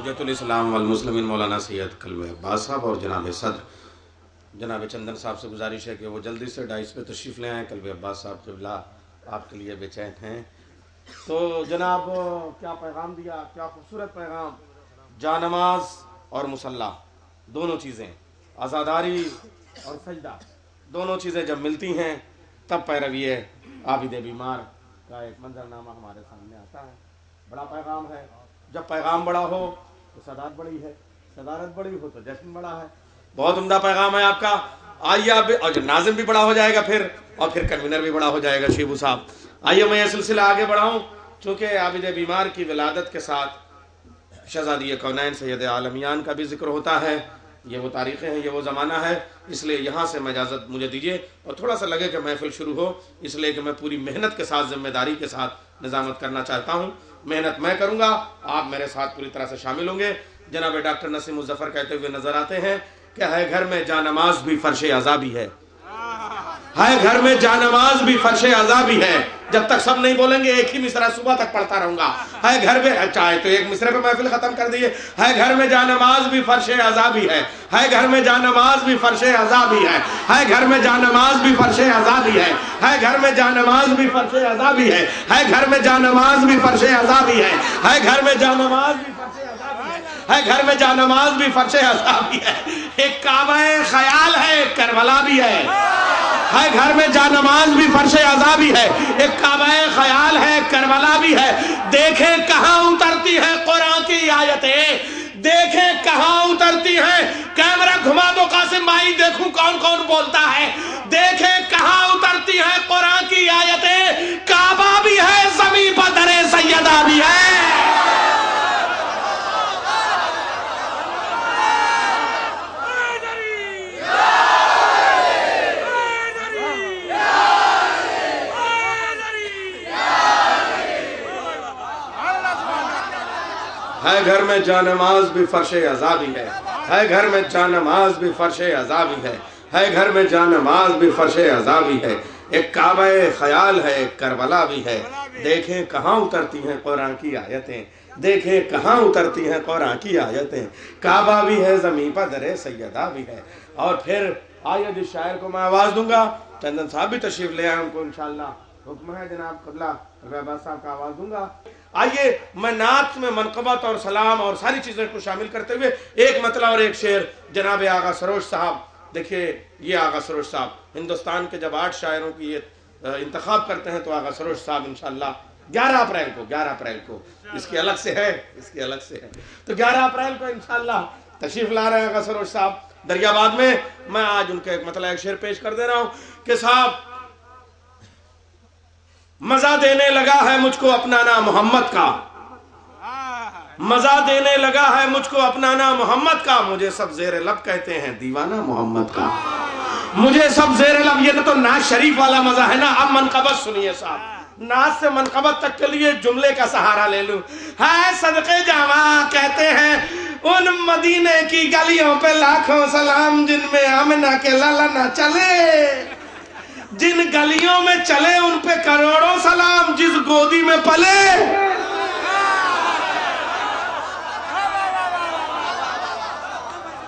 حجت الاسلام والمسلمین مولانا سید قلب عباس صاحب اور جناب صدر جناب چندن صاحب سے گزارش ہے کہ وہ جلدی سے ڈائس پہ تشریف لے آئیں. قلب عباس صاحب قبلہ آپ کے لیے بے چین ہیں. تو جناب کیا پیغام دیا, کیا خوبصورت پیغام. جانماز اور مصلح دونوں چیزیں, عزاداری اور سجدہ دونوں چیزیں جب ملتی ہیں تب پیروی عابد بیمار کا ایک منظرنامہ ہمارے سامنے آتا ہے. بڑا پیغام ہے. جب پیغام بڑا ہو تو صدارت بڑی ہے, صدارت بڑی ہو تو جشن بڑا ہے. بہت عمدہ پیغام ہے آپ کا. آئیے آپ اور ناظم بھی بڑا ہو جائے گا پھر, اور پھر کنوینر بھی بڑا ہو جائے گا شیبو صاحب. آئیے میں یہ سلسلہ آگے بڑھاؤں. چونکہ عابد بیمار کی ولادت کے ساتھ شہزادی کونین سید عالمیان کا بھی ذکر ہوتا ہے. یہ وہ تاریخیں ہیں, یہ وہ زمانہ ہے. اس لیے یہاں سے اجازت مجھے دیجیے, اور تھوڑا سا لگے کہ محفل شروع ہو, اس لیے کہ میں پوری محنت کے ساتھ, ذمہ داری کے ساتھ نظامت کرنا چاہتا ہوں. محنت میں کروں گا, آپ میرے ساتھ پوری طرح سے شامل ہوں گے. جناب ڈاکٹر نسیم الظفر کہتے ہوئے نظر آتے ہیں کہ ہے گھر میں جانماز بھی فرش عذابی ہے, ہے گھر میں جانماز بھی فرش عذابی ہے. جب تک سب نہیں بولیں گے ایک ہی مصرع صبح تک پڑھتا رہوں گا. ہے گھر میں, چاہے تو ایک مصرع پہ محفل ختم کر دیے. ہے گھر میں جانماز بھی فرش عذابی ہے, ہے گھر میں جانماز بھی فرش عذابی ہے, ہے گھر میں جانماز بھی فرش عذابی ہے, ہے گھر میں جانماز بھی فرش عذابی ہے, ہے گھر میں جانماز بھی فرش عذابی ہے, ہے گھر میں جانماز بھی فرش عذابی ہے, ہے گھر میں جانماز بھی فرش عذابی ہے. ایک کعبہ خیال ہے, ایک کربلا بھی ہے. ہے گھر میں جانماز بھی فرش عذابی ہے, ایک کعبہ خیال ہے, ایک کربلا بھی ہے. دیکھیں کہاں اترتی ہے قرآن کی آیتیں, دیکھیں کہاں اترتی ہیں. کیمرہ گھما دو قاسم بھائی, دیکھوں کون کون بولتا ہے. دیکھیں کہاں اترتی ہیں قرآن کی آیتیں. کعبہ بھی ہے, زمین پر در سیدہ بھی ہے. ہے گھر میں جانماز بھی فرش عذابی ہے, ہے گھر میں جانماز بھی فرش عذابی ہے, ہے گھر میں جانماز بھی فرش عذابی ہے. ایک کعبہ خیال ہے, ایک کربلا بھی ہے. دیکھیں کہاں اترتی ہیں قرآن کی آیتیں, دیکھیں کہاں اترتی ہیں قرآن کی آیتیں. کعبہ بھی ہے, زمین پر در سیدہ بھی ہے. اور پھر آیت شاعر کو میں آواز دوں گا, چندن صاحب بھی تشریف لے آئے, ان کو انشاءاللہ حکم ہے جناب قبلہ عباس صاحب کا آواز دوں گا. آئیے میں نعت میں منقبت اور سلام اور ساری چیزیں کو شامل کرتے ہوئے ایک مطلع اور ایک شعر. جناب آغا سروش صاحب, دیکھیے یہ آغا سروش صاحب ہندوستان کے جب 8 شاعروں کی یہ انتخاب کرتے ہیں تو آغا سروش صاحب انشاءاللہ 11 اپریل کو اس کی الگ سے ہے, تو 11 اپریل کو انشاءاللہ تشریف لا رہے ہیں آغا سروش صاحب دریاباد میں. میں آج ان کے ایک مطلع ایک شعر پیش کر دے رہا ہوں کہ صاحب مزہ دینے لگا ہے مجھ کو اپنانا محمد کا, مزہ دینے لگا ہے مجھ کو اپنانا محمد کا. مجھے سب زیر لب کہتے ہیں دیوانہ محمد کا, مجھے سب زیر لب. یہ تو ناز شریف والا مزہ ہے نا. اب منقبت سنیے صاحب, ناز سے منقبت تک کے لیے جملے کا سہارا لے لوں. ہے صدقے جامع کہتے ہیں ان مدینے کی گلیوں پہ لاکھوں سلام, جن میں آمنہ کے لالا نہ چلے, جن گلیوں میں چلے ان پہ کروڑوں سلام, جس گودی میں پلے.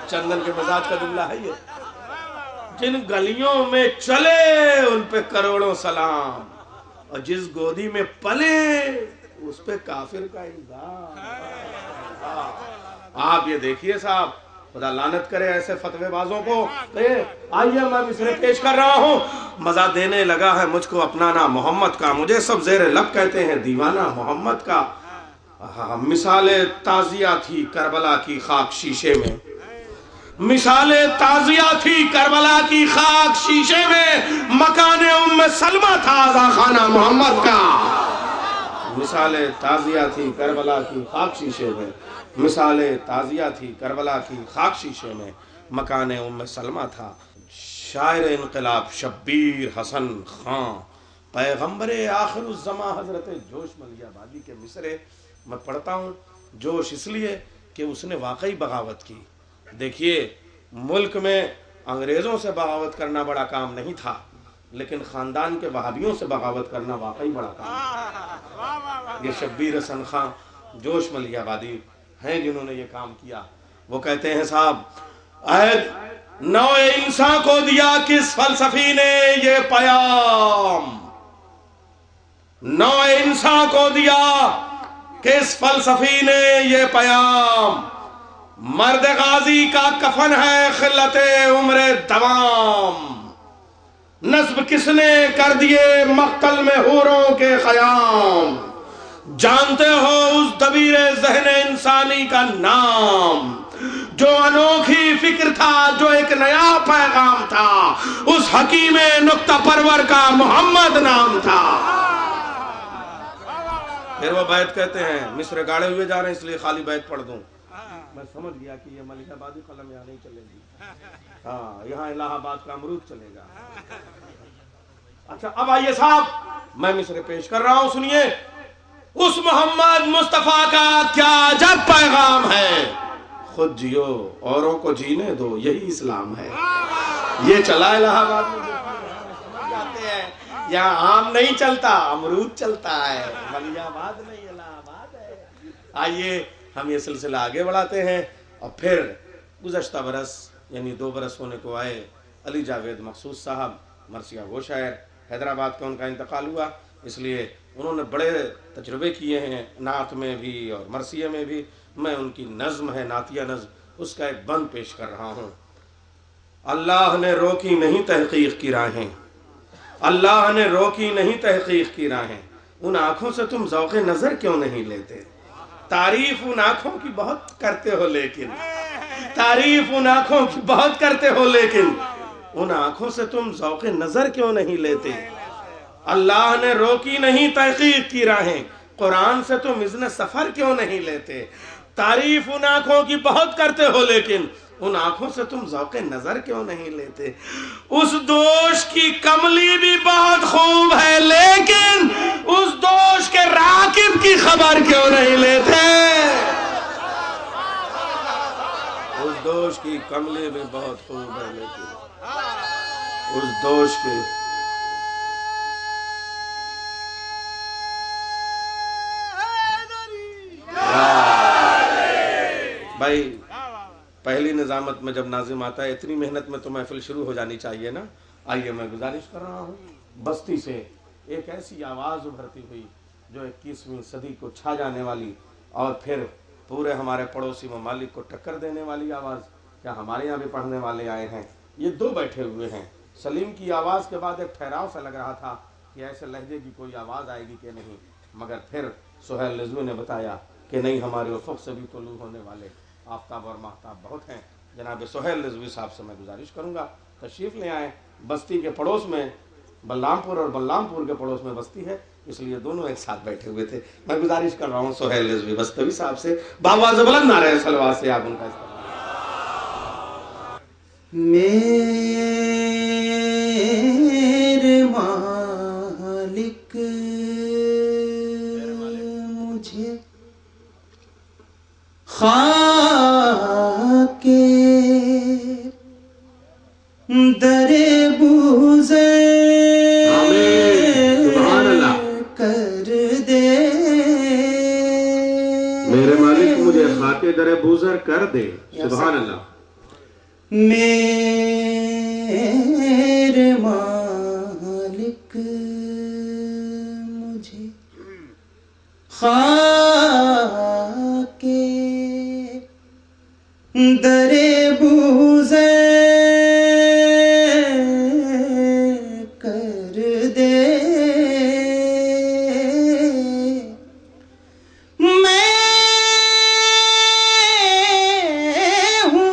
چندن کے مزاج کا جملہ ہے یہ, جن گلیوں میں چلے ان پہ کروڑوں سلام, اور جس گودی میں پلے اس پہ کافر کا الزام. آپ یہ دیکھیے صاحب, خدا لعنت کرے ایسے فتوے بازوں کو. آئیے میں مصرع پیش کر رہا ہوں. مزہ دینے لگا ہے مجھ کو اپنانا محمد کا, مجھے سب زیر لب کہتے ہیں دیوانہ محمد کا. مثال تازیہ تھی کربلا کی خاک شیشے میں, مثال تازیہ تھی کربلا کی خاک شیشے میں, مکان ام سلمہ تھا آزا خانہ محمد کا. مثال تازیہ تھی کربلا کی خاک شیشے میں, مثال تازیہ تھی کربلا کی خاک شیشے میں, مکان ام سلمہ تھا. شاعر انقلاب شبیر حسن خان, پیغمبر آخر الزمان حضرت جوش ملیح آبادی کے مصرع میں پڑھتا ہوں. جوش اس لیے کہ اس نے واقعی بغاوت کی. دیکھیے ملک میں انگریزوں سے بغاوت کرنا بڑا کام نہیں تھا, لیکن خاندان کے وہابیوں سے بغاوت کرنا واقعی بڑا کام تھا. یہ شبیر حسن خان جوش ملیح آبادی ہیں جنہوں نے یہ کام کیا. وہ کہتے ہیں صاحب اے نو انسان کو دیا کس فلسفی نے یہ پیام، نو انسان کو دیا کس فلسفی نے یہ پیام، مرد غازی کا کفن ہے خلت عمر دوام، نصب کس نے کر دیے مقتل میں حوروں کے خیام، جانتے ہو اس دبیر ذہن انسانی کا نام، جو انوکھی فکر تھا، جو ایک نیا پیغام تھا، اس حکیم نکتہ پرور کا محمد نام تھا. پھر وہ بیت کہتے ہیں، مصر گاڑے ہوئے جا رہے ہیں اس لیے خالی بیت پڑھ دوں. میں سمجھ گیا کہ یہ ملک آبادی قلم یہاں نہیں چلے گی، ہاں یہاں الہ آباد کا امرود چلے گا. اچھا اب آئیے صاحب میں مصر پیش کر رہا ہوں، سنیے اس محمد مصطفیٰ کا کیا عجب پیغام ہے. خود جیو اوروں کو جینے دو، یہی اسلام ہے. یہ چلا الہ آباد میں جاتے ہیں، یہاں آم نہیں چلتا امرود چلتا ہے، ملک آباد نہیں الہ آباد ہے. آئیے ہم یہ سلسلہ آگے بڑھاتے ہیں. اور پھر گزشتہ برس یعنی 2 برس ہونے کو آئے، علی جاوید مخصوص صاحب مرثیہ گو شاعر، حیدرآباد کا ان کا انتقال ہوا، اس لیے انہوں نے بڑے تجربے کیے ہیں نعت میں بھی اور مرثیہ میں بھی. میں ان کی نظم ہے نعتیہ نظم، اس کا ایک بند پیش کر رہا ہوں. اللہ نے روکی نہیں تحقیق کی راہیں، اللہ نے روکی نہیں تحقیق کی راہیں، ان آنکھوں سے تم ذوق نظر کیوں نہیں لیتے. تعریف ان آنکھوں کی بہت کرتے ہو لیکن، تعریف ان آنکھوں کی بہت کرتے ہو لیکن، ان آنکھوں سے تم ذوق نظر کیوں نہیں لیتے. اللہ نے روکی نہیں تحقیق کی راہیں، قرآن سے تم اذن سفر کیوں نہیں لیتے. تعریف ان آنکھوں کی بہت کرتے ہو لیکن، ان آنکھوں سے تم ذوق نظر کیوں نہیں لیتے. اس دوش کی کملی بھی بہت خوب ہے لیکن، اس دوش کے راکب کی خبر کیوں نہیں لیتے. اس دوش کی کملی بھی بہت خوب ہے لیکن، اس دوش کے بھائی پہلی نظامت میں جب ناظم آتا ہے اتنی محنت میں تو محفل شروع ہو جانی چاہیے نا. آئیے میں گزارش کر رہا ہوں، بستی سے ایک ایسی آواز ابھرتی ہوئی جو 21ویں صدی کو چھا جانے والی اور پھر پورے ہمارے پڑوسی ممالک کو ٹکر دینے والی آواز. کیا ہمارے یہاں بھی پڑھنے والے آئے ہیں؟ یہ 2 بیٹھے ہوئے ہیں. سلیم کی آواز کے بعد ایک ٹھہراؤ سا لگ رہا تھا کہ ایسے لہجے کی کوئی آواز آئے گی کہ نہیں، مگر پھر سہیل رضوی نے بتایا کہ نہیں، ہمارے افق سے بھی طلوع ہونے والے آفتاب اور ماہتاب بہت ہیں. جناب سہیل رضوی صاحب سے میں گزارش کروں گا تشریف لے آئیں. بستی کے پڑوس میں بلرام پور اور بلرام پور کے پڑوس میں بستی ہے، اس لیے دونوں ایک ساتھ بیٹھے ہوئے تھے. میں گزارش کر رہا ہوں سہیل رضوی بستوی صاحب سے بآواز بلند نعرہ صلوات سے آپ ان کا استقبال. میرے مالک مجھے خاک در بوزے کر دے. میرے مالک مجھے خاک در بوزر کر دے. سبحان اللہ. میرے مالک مجھے خاک در بوزے کر دے. میں ہوں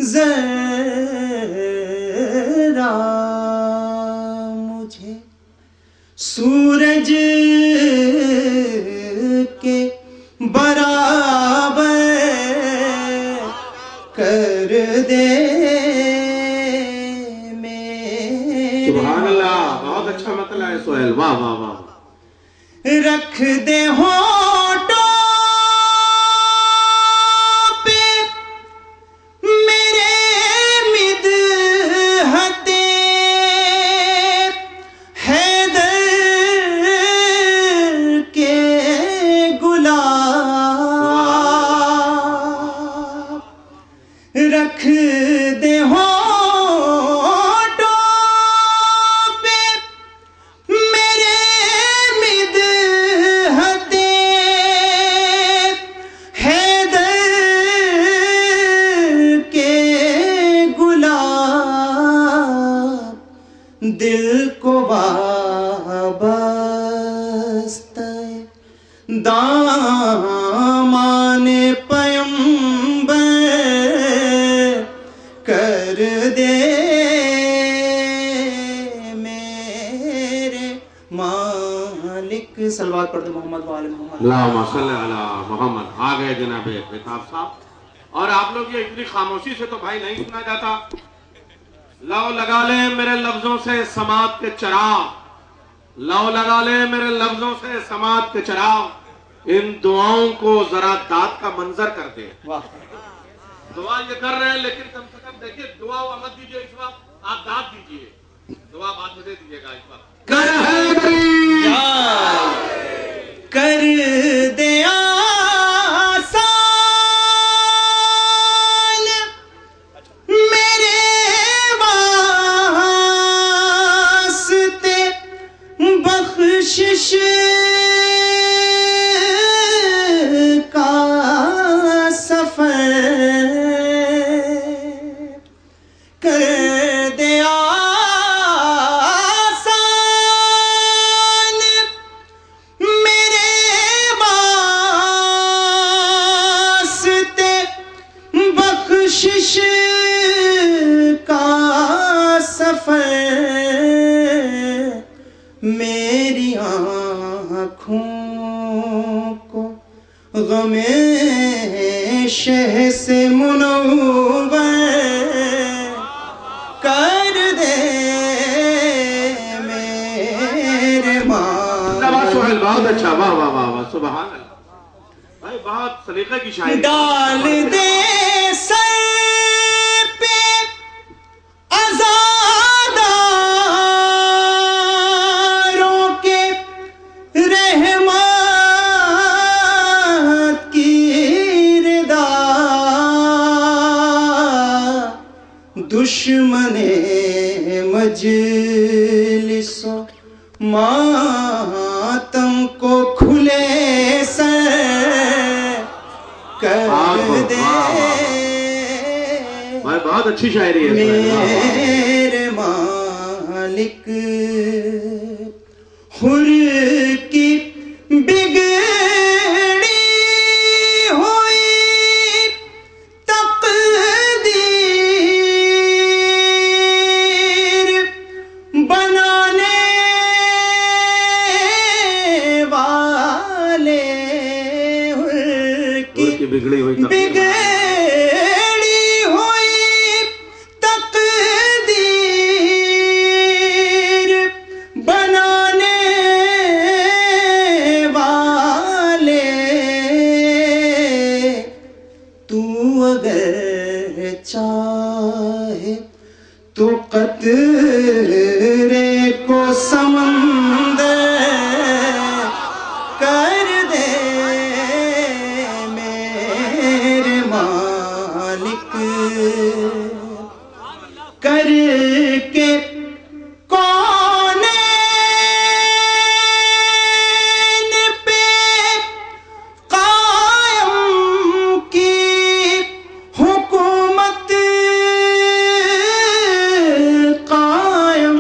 ذرا مجھے سورج کے برابر کر دے. سبحان اللہ. بہت اچھا مطلع ہے سہیل، واہ واہ واہ. رکھ دے ہونٹوں پہ میرے مدحت حیدر کے گلاب. صلوات پڑھ دیں محمد وآل محمد. اللہم صلی علی محمد. آ گئے جناب بیتاب صاحب. اور آپ لوگ یہ اتنی خاموشی سے تو بھائی نہیں سنا جاتا. لو لگا لیں میرے لفظوں سے سماعت کے چراغ, لو لگا لیں میرے لفظوں سے سماعت کے چراغ, ان دعاؤں کو ذرا داد کا منظر کر دیں. دعا یہ کر رہے ہیں لیکن کم سے کم دیکھیے دعا مت دیجئے اس وقت, آپ داد دیجئے. دعا بعد میں دے دیجئے گا اس وقت. کر دے آسان میرے واسطے بخشش کا سفر کر دے بخشش کا سفر میری آنکھوں کو غم شہ سے منور کر دے میرے سہیل بہت اچھا, واہ واہ واہ واہ, سبحان اللہ بھائی, بہت سلیقے کی شاعری. ڈال دے سر پہ عزاداروں کے رحمت کی ردا, دشمن مجلس و ماتم کو کھلے سر کر دے بھائی, بہت اچھی شاعری ہے میرے مالک. حر کی بگڑی ہوئی تقدیر بنانے والے, حر کی بگڑی ہوئی تقدیر بنانے والے, تو اگر چاہے تو قطرے کو سمندر کر دے میرے مالک. کر کے کونین پہ قائم کی حکومت قائم.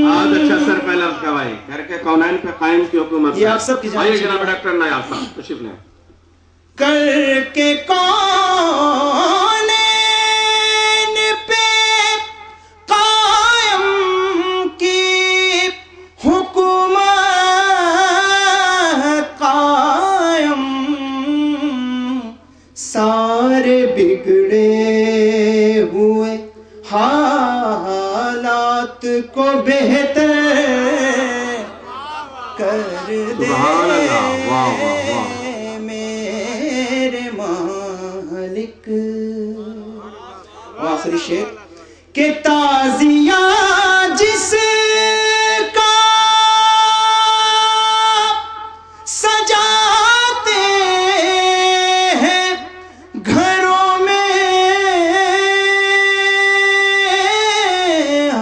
بہت اچھا سر پہ لفظ کا بھائی. کر کے کونین پہ قائم کی حکومت. یہ آپ سب کی جانب آئیے جناب ڈاکٹر نایاب صاحب تشریف لیں. کر کے کونین پہ قائم کی حکومت قائم, سارے بگڑے ہوئے حالات کو بہتر کر دے میرے مالک. آخری شعر کہ تازیہ جس کا سجاتے ہیں گھروں میں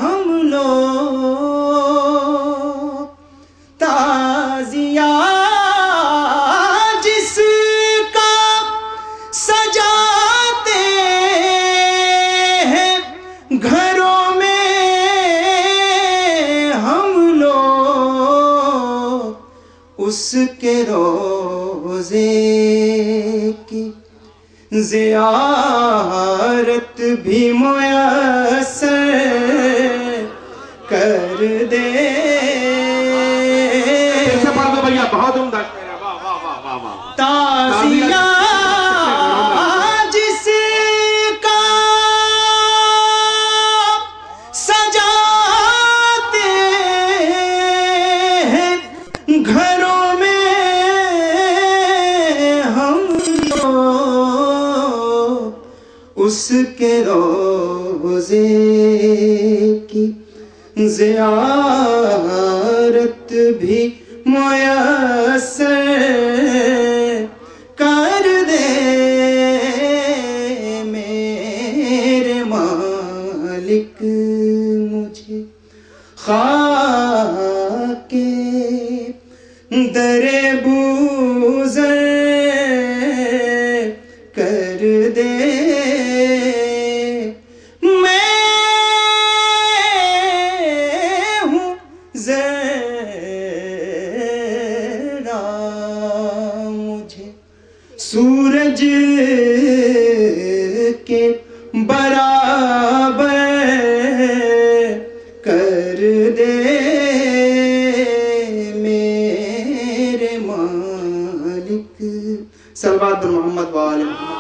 ہم لوگ, تازیہ جس کا سجاتے ہیں گھروں میں ہم لوگ, اس کے روزے کی زیارت بھی میسر کر دے. بھیا بہت عمدہ شعر ہے، واہ واہ واہ واہ واہ۔ تازیہ جس کا سجاتے ہیں گھروں میں ہم لوگ، اس کے روزے کی زیارت بھی میسر کر دے میرے مالک مجھے، خاک در بوزر کر دے، میں ہوں ذرا مجھے سورج کے برابر کر دے میرے مالک۔ صلوات بر محمد وآل محمد۔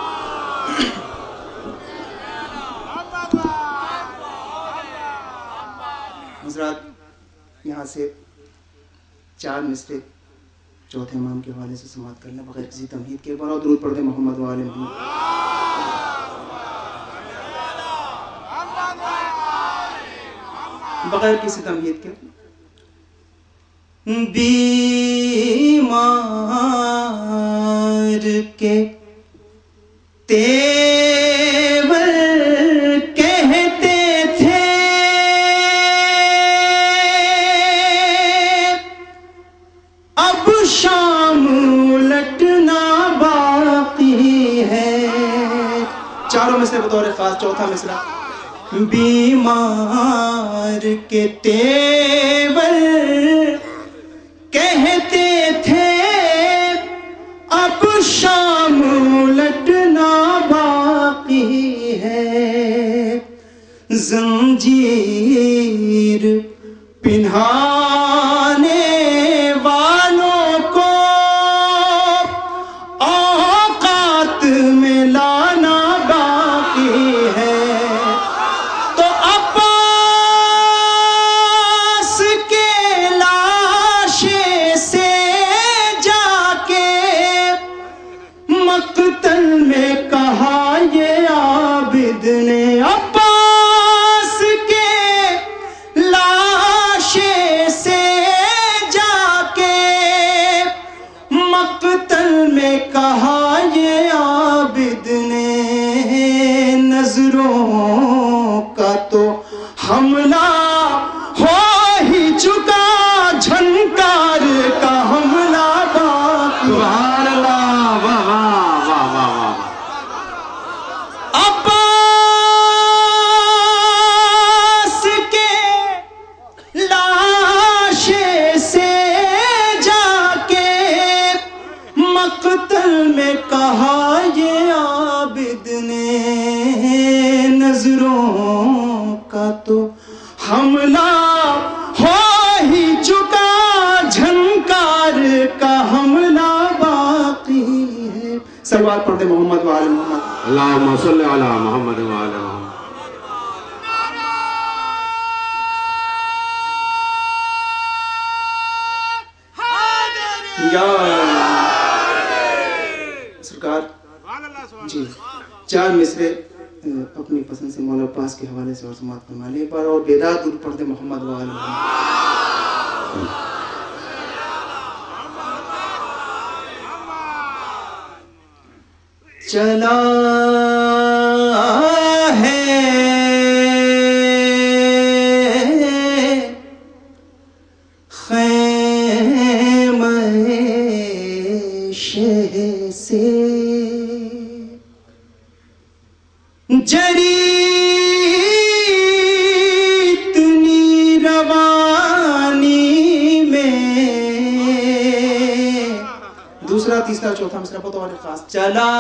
حضرات یہاں سے 4 مصرے چوتھے امام کے حوالے سے سماعت کر لیں بغیر کسی تمہید کے، بار اور درود پڑھ دیں محمد وآل محمد۔ بغیر کسی تمہید کے۔ بیمار کے تیور کہتے تھے اب شام لٹنا باقی ہے۔ چاروں مصرے بطور خاص، چوتھا مصرع۔ بیمار کے تیور کہتے تھے اب شام لٹنا باقی ہے، زنجیر پنہانے والوں کو اوقات میں لانا باقی ہے، تو عباس کے لاشے سے جا کے مقتل میں کہا یہ عابد نے، عباس کے لاشے سے جا کے مقتل میں کہا یہ عابد نے، نظروں کا تو حملہ ہو ہی چکا، جھنکار کا حملہ باقی۔ سبحان اللہ، واہ واہ واہ واہ واہ۔ عباس کے لاشے سے جا کے مقتل میں کہا یہ عابد نے، نظروں کا تو حملہ ہو ہی چکا، جھنکار کا حملہ باقی ہے۔ صلوات پڑھ دے محمد وآل محمد۔ اللہم صلی علی محمد وآل محمد۔ یا سرکار جی 4 مصرے اپنی پسند سے مولا عباس کے حوالے سے اور سماعت فرما لیں، ایک بار اور بیدار درود پڑھ دے محمد وآل محمد۔ چلا ہے خیمہ شہ سے جری اتنی روانی میں، دوسرا تیسرا چوتھا مصرع بطور خاص۔ چلا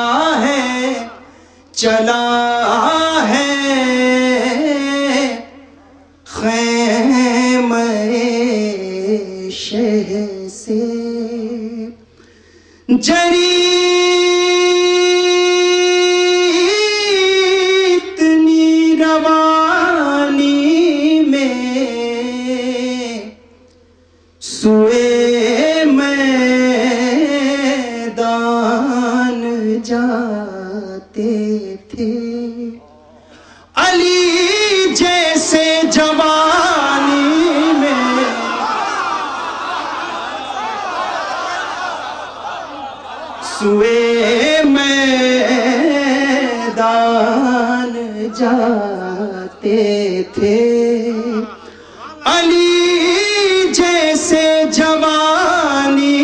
ہے خیمہ شہ سے جری اتنی روانی میں سوئے میدان جاتے تھے علی جیسے جوانی میں سوئے میدان جاتے تھے علی جیسے جوانی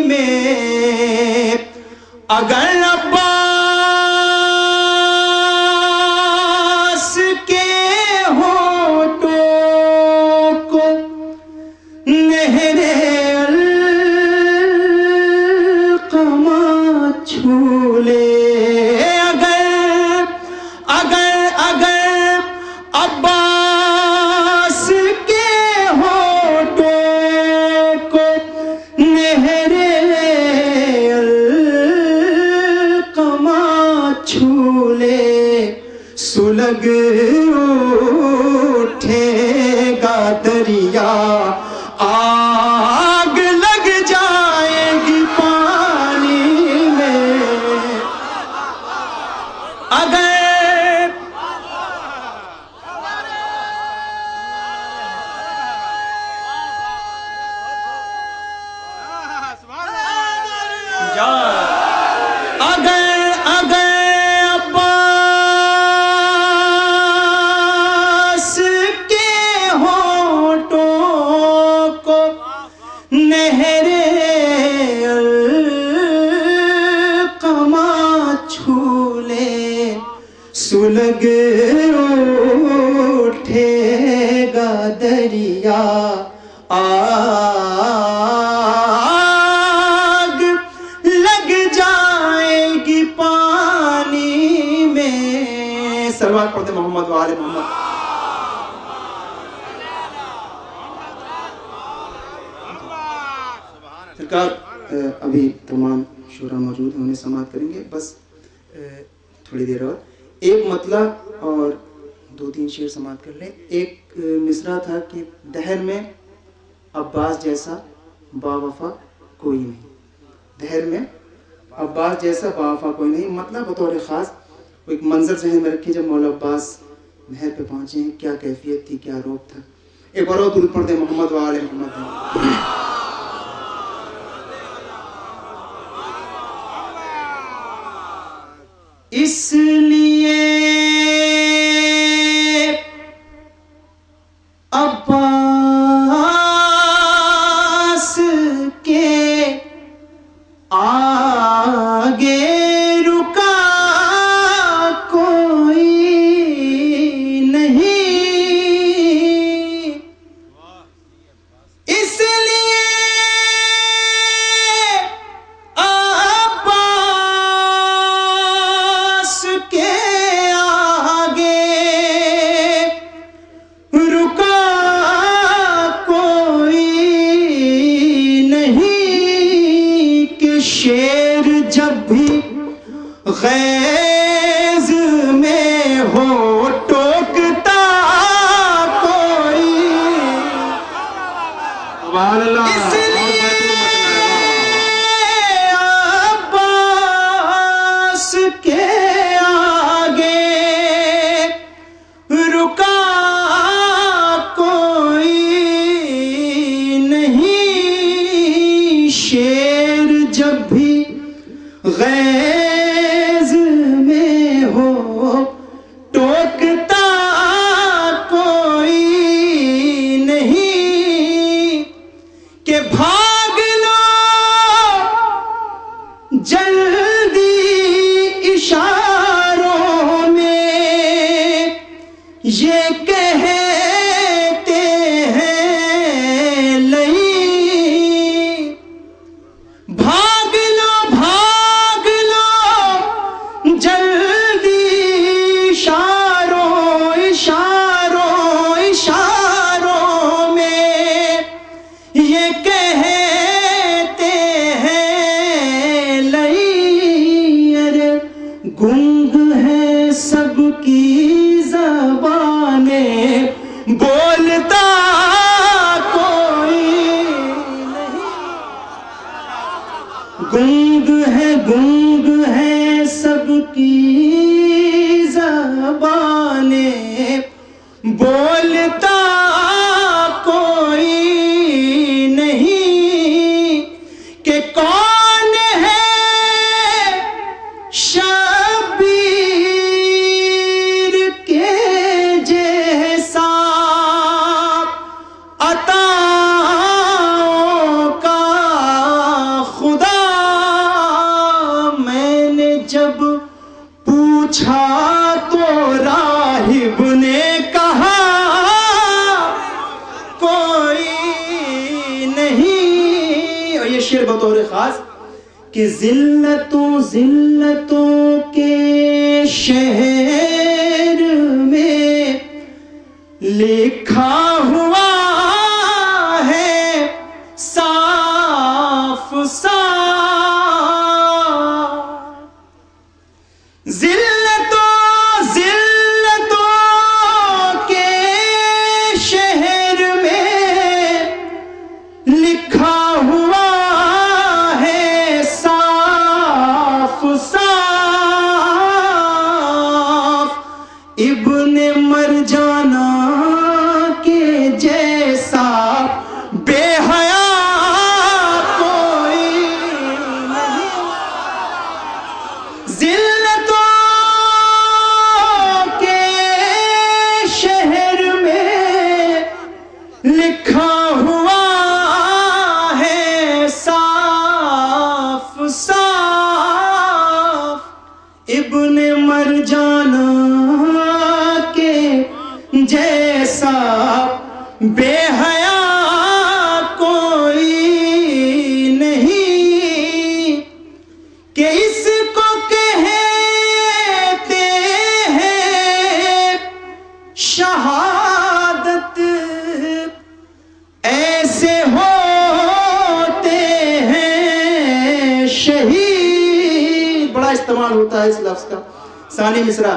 میں اگر عباس کے ہونٹوں کو نہر القما چھو لے اگر عباس کے ہونٹوں کو نہر القما چھو لے سلگ اٹھے گا دریا آگ لگ جائے گی پانی میں اگر عباس کے ہونٹوں کو نہر القما چھو لے سلگ اٹھے گا دریا آگ لگ جائے گی پانی میں سلوات پڑھتے محمد و آل محمد سرکار ابھی تمام شورا موجود ہیں انہیں سماعت کریں گے بس تھوڑی دیر اور ایک مطلع اور 2-3 شعر سماعت کر لیں ایک مصرع تھا کہ دہر میں عباس جیسا باوفا کوئی نہیں دہر میں عباس جیسا باوفا کوئی نہیں مطلب بطور خاص ایک منظر ذہن میں رکھیں جب مولا عباس نہر پہ پہنچے ہیں کیا کیفیت تھی کیا روپ تھا ایک اور درود پڑھتے محمد و آل محمد اس لیے عباس کے آگے رکا کوئی نہیں اس لیے عباس کے سب کی زبانیں بولتا کوئی نہیں، گنگ ہے سب کی زبانیں بولتا کوئی نہیں، کہ کون ہے شبیر کے جیسا عطاؤں کا خدا۔ میں نے جب پوچھا تو راہب نے کہا کوئی نہیں۔ اور یہ شعر بطور خاص کہ ذلتوں کے شہر میں لکھا ہوا ہے صاف صاف، ذلتوں کے شہر میں لکھا ہوا ہے صاف صاف، ابن مرجانہ کے جیسا بے حیا کوئی نہیں، ذلتوں کے شہر میں لکھا ہوا ہے صاف صاف، ابن مرجانہ کے جیسا بے حیا کوئی نہیں، کہ اس کو کہتے ہیں شہادت، ایسے ہوتے ہیں شہید۔ بڑا استعمال ہوتا ہے اس لفظ کا، ثانی مصرع۔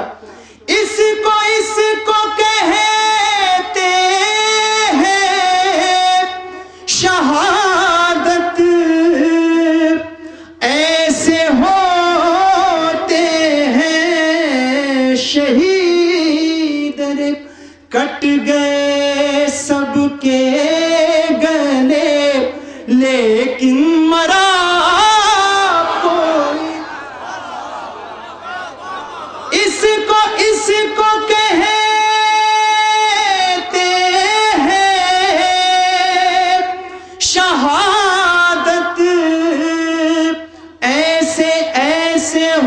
اس کو کہتے ہیں شہادت، ایسے ہوتے ہیں شہید۔ کٹ گئے سب کے گلے لیکن مرا کوئی، اس کو کہتے ہیں شہادت، ایسے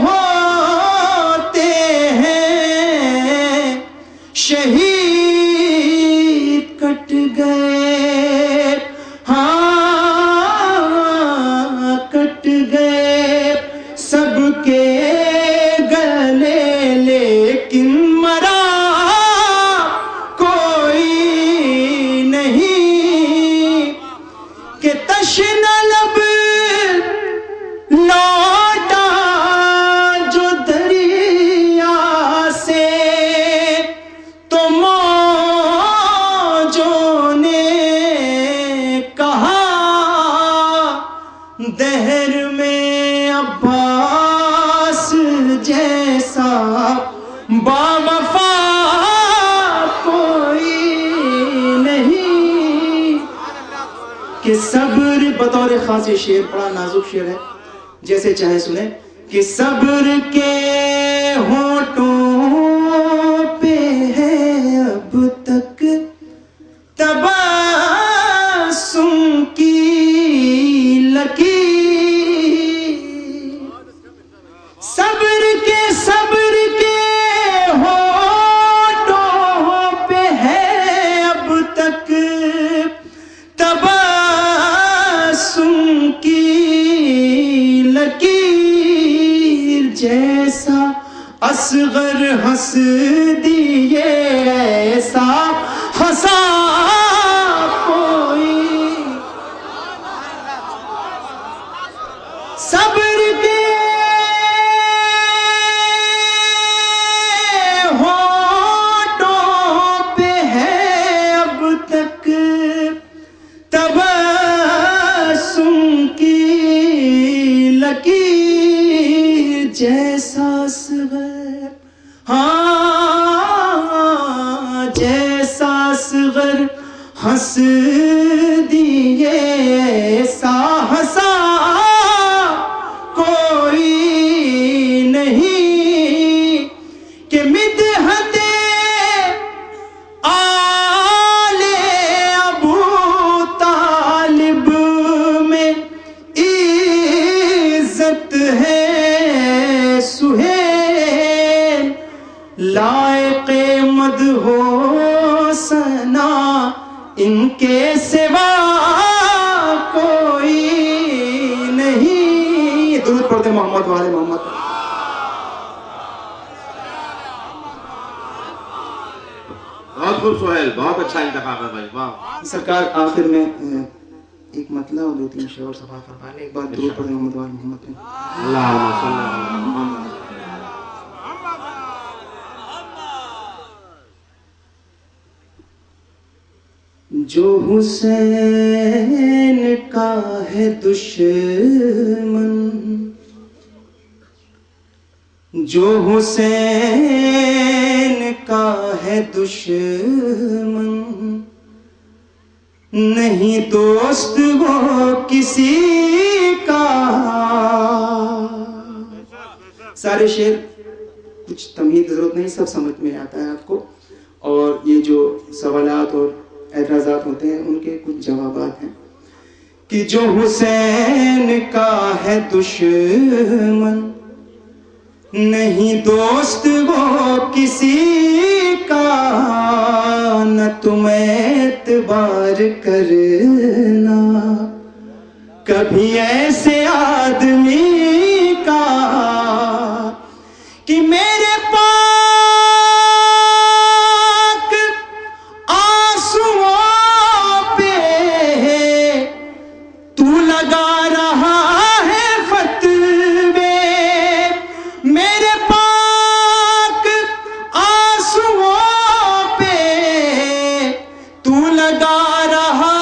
ہوتے ہیں شہید۔ کٹ گئے، ہاں کٹ گئے سب کے گلے لیکن مرا کوئی نہیں، کہ تشنہ لب لوٹا جو دریا سے، تو موجوں نے کہا دہر میں عباس جیسا باوفا کوئی نہیں، کہ صبر بطور خاص شعر بڑا نازک شعر ہے، جیسے چاہے سنیں، کہ صبر کے ہونٹوں پہ ہے اب تک تبسم کی لکیر، صبر کے ہونٹوں پہ ہے اب تک تبسم کی لکیر، جیسا اصغر ہنس دیے ایسا ہنسا کوئی، صبر کے ہنس دیے ایسا ہنسا کوئی نہیں کہ مدحت آل ابو طالب میں عزت ہے سہیل لائق مدح و ثنا ان کے سوا کوئی نہیں. درود پڑھتے محمد والے محمد. بہت خوب سہیل, بہت اچھا انتخاب ہے بھائی, واہ. سرکار آخر میں ایک مطلع اور 2-3 شعر سفا فرما لیں. ایک بات درود پڑھتے محمد والے محمد پہ. اللہم صلی علی محمد. جو حسین کا ہے دشمن, جو حسین کا ہے دشمن, نہیں دوست وہ کسی کا. سارے شعر کچھ تمہید ضرورت نہیں, سب سمجھ میں آتا ہے آپ کو. اور یہ جو سوالات اور اعتراضات ہوتے ہیں ان کے کچھ جوابات ہیں کہ جو حسین کا ہے دشمن, نہیں دوست وہ کسی کا, نہ تم اعتبار کرنا کبھی ایسے آدمی کا کہ میرے پاک آنسوؤں پہ تو لگا رہا ہے فتوے, میرے پاک آنسوؤں پہ تو لگا رہا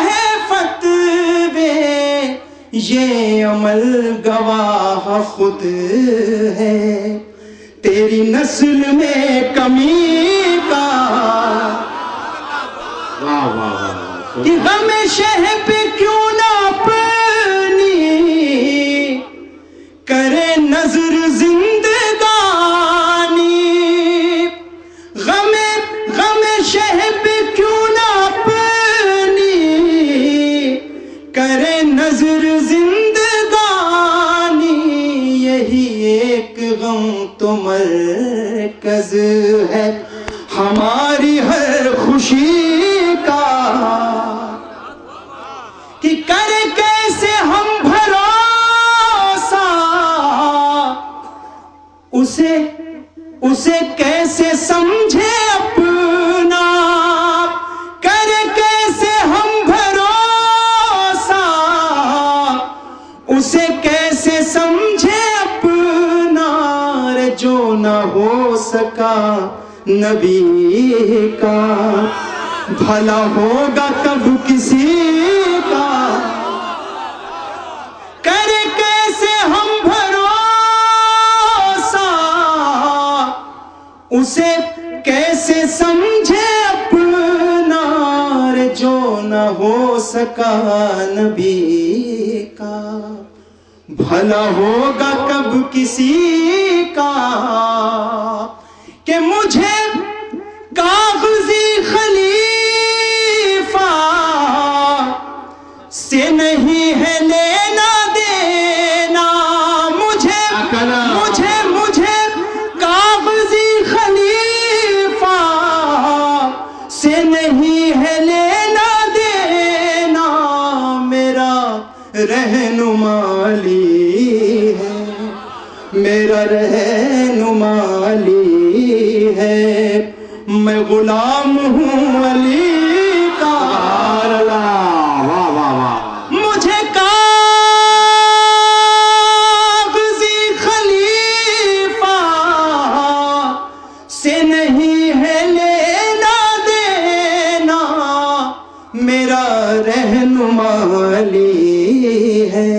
ہے فتوے, یہ عمل گواہ خود ہے تیری نسل میں کمی کا. کہ غم شہ پہ کیوں نہ اپنی کرے نظر زندگانی, غم شہ پہ کیوں نہ اپنی کرے نظر زندگانی, یہی ایک غم تو مرکز ہے ہماری ہر خوشی کا, کہ کرے کیسے ہم بھروسہ اسے کیسے سمجھے اپنا, کرے کیسے ہم بھروسہ اسے کیسے سمجھے اپنا, جو نہ ہو سکا نبی کا بھلا ہوگا کب کسی کا, کرے کیسے ہم بھروسہ اسے کیسے سمجھے اپنا, جو نہ ہو سکا نبی کا بھلا ہوگا کب کسی کا. کہ مجھے کاغذی خلیفہ سے نہیں ہے لینا دینا, مجھے کاغذی خلیفہ سے نہیں ہے لینا دینا, میرا رہنما علی ہے, میرا رہنما علی ہے, میں غلام ہوں علی کا. مجھے کاغذی خلیفہ سے نہیں ہے لینا دینا, میرا رہنما علی ہے,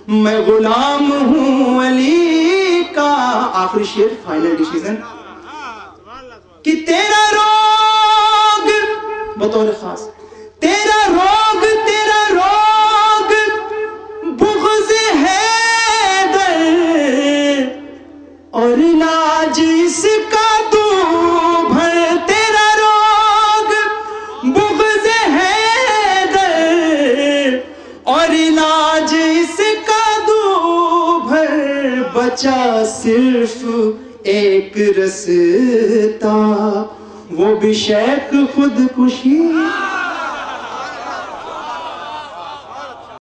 میں غلام ہوں علی کا. آخری شعر فائنل ڈیسیژن کہ تیرا روگ بطور خاص. تیرا روگ بغض حیدر اور علاج اس کا دو بھر. تیرا روگ بغض حیدر اور علاج اس کا دو بھر. بچا صرف ایک رستہ وہ بھی شیخ خودکشی.